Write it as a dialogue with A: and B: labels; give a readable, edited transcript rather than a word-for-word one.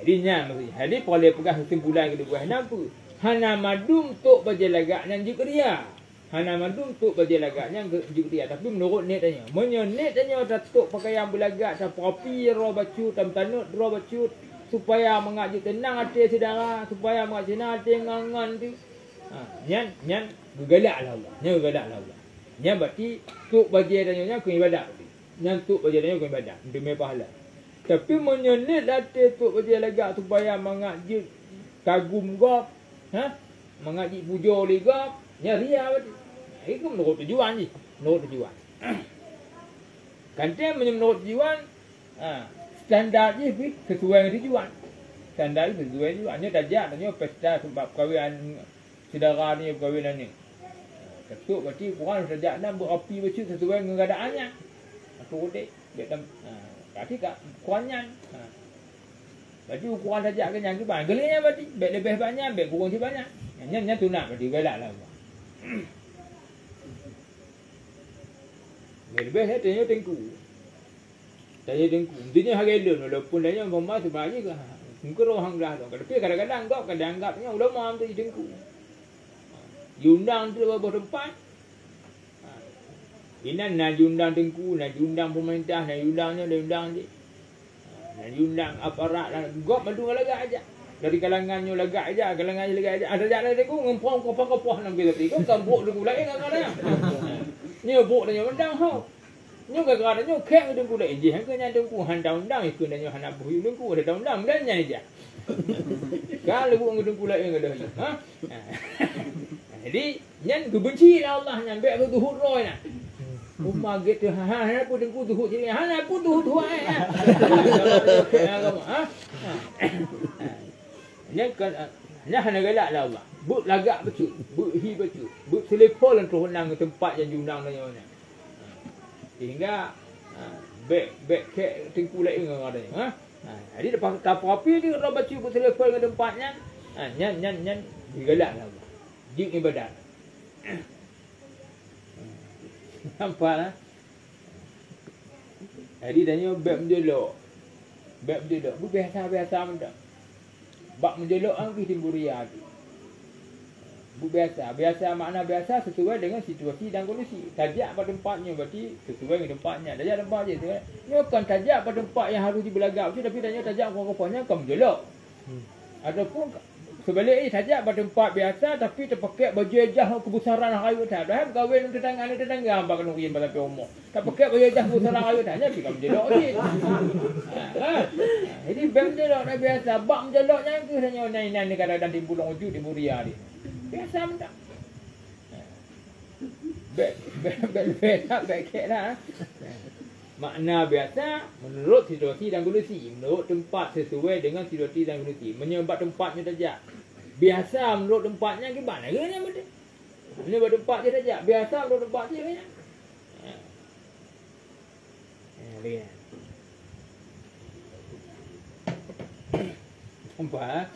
A: Jadi nya maksudnya. Jadi boleh pegang kesimpulan kedua. Kenapa? Hana madum tok berjelagaknya juga dia. Hana madum tok berjelagaknya juga dia. Tapi menurut net tanya. Net tanya datuk pakaian belagak. Sapapi roh bacut. Tam tanut roh bacut. Supaya mengaji tenang hati saudara. Supaya mengaji tenang hati ngangan tu. Nyan gegalak lah Allah. Nyan gegalak lah Allah. Nyan berarti tok bagi tanya kau ibadat. Nyan tok bagi tanya kau ibadat. Demi pahala. Tapi menyenit hati tok bagi lagak. Supaya mengaji kagum gop. Mengaji puja oleh gop. Nyan ria berarti. Itu menurut tujuan je. Menurut tujuan. Kantin menurut tujuan. Standar je sesuai dengan tujuan. Standar je sesuai tujuan. Ini tajak. Ini pesta sebab perkahwinan saudara ni perkahwinan ni. Ketuk berarti Quran tajak dan berapi bercuk sesuai dengan keadaannya. Aku udik. Berarti kat Qurannya. Berarti ukuran tajak ke yang kebanyakan. Gelingnya berarti. Baik lebih banyak. Baik kurang si banyak. Yang tunang berarti. Galak lah. Lebih saya tanya tengku. Tanya tengku. Intinya hari elok. Walaupun tanya mama sebenarnya ke. Mungkin orang dah tu. Tapi kadang-kadang kau anggapnya ulama tu tengku. Diundang tu beberapa tempat. Ini nak diundang tengku. Nak diundang pemerintah. Nak diundangnya. Nak diundang aparat. Gop madu lagak aja. Dari kalangannya lagak aja. Kalangannya lagak aja. Ada jalan tengku. Ngempong kopah-kopah nak kita pergi. Kau kambuk tengku lain kadang-kadang. Ni buk dia mendang hau. Nyo kadang-kadang nyo kek tengku lain je. Hang kena tengku handang-undang ikut dia hanak buhi tengku ada undang dan nya je. Kalau buk tengku lain kada. Jadi nyan kebenci lah Allah nyan baik tu tuhut roy nah. Umma gitu ha pun tengku tuhut sini. Ha pun tuhut huai. Nyan kan nya hana galak lah Allah. Buk lagak betul, buk hi betul, buk selefol untuk henang ke tempat yang diundang dan yang sehingga back kek tengku lain dengan adanya. Jadi lepas api dia kalau baca buk selefol ke tempatnya, nyan digalak lah. Jin ibadat. Nampak lah. Jadi tanya bab menjelok. Bu biasa mendak. Bab menjelok angki timburia tu. Biasa makna biasa sesuai dengan situasi dan kondisi. Tajak pada tempatnya berarti sesuai dengan tempatnya. Tajak tempat je. Ini bukan tajak pada tempat yang harus dibelagak. Tapi tanya tajak apa-apanya kau menjelok. Ataupun sebaliknya tajak pada tempat biasa tapi terpakai baju ejah kebesaran rayu tak. Dah berkahwin tetangga hamba kena ujian pada umur. Tak pakai baju ejah kebesaran rayu tak. Jadi kau menjelok je. Jadi bab menjelok dah biasa. Bab menjeloknya ke tanya ni kadang-kadang timbul wujud timbul ria dia. Biasa mendak. Baik lah. Makna biasa menurut situasi dan kondisi. Menurut tempat sesuai dengan situasi dan kondisi. Menyebab tempatnya tajak. Biasa menurut tempatnya gimana? Gimana betul? Menyebab tempat dia tajak. Biasa menurut tempat dia banyak. Lihat. Nampak?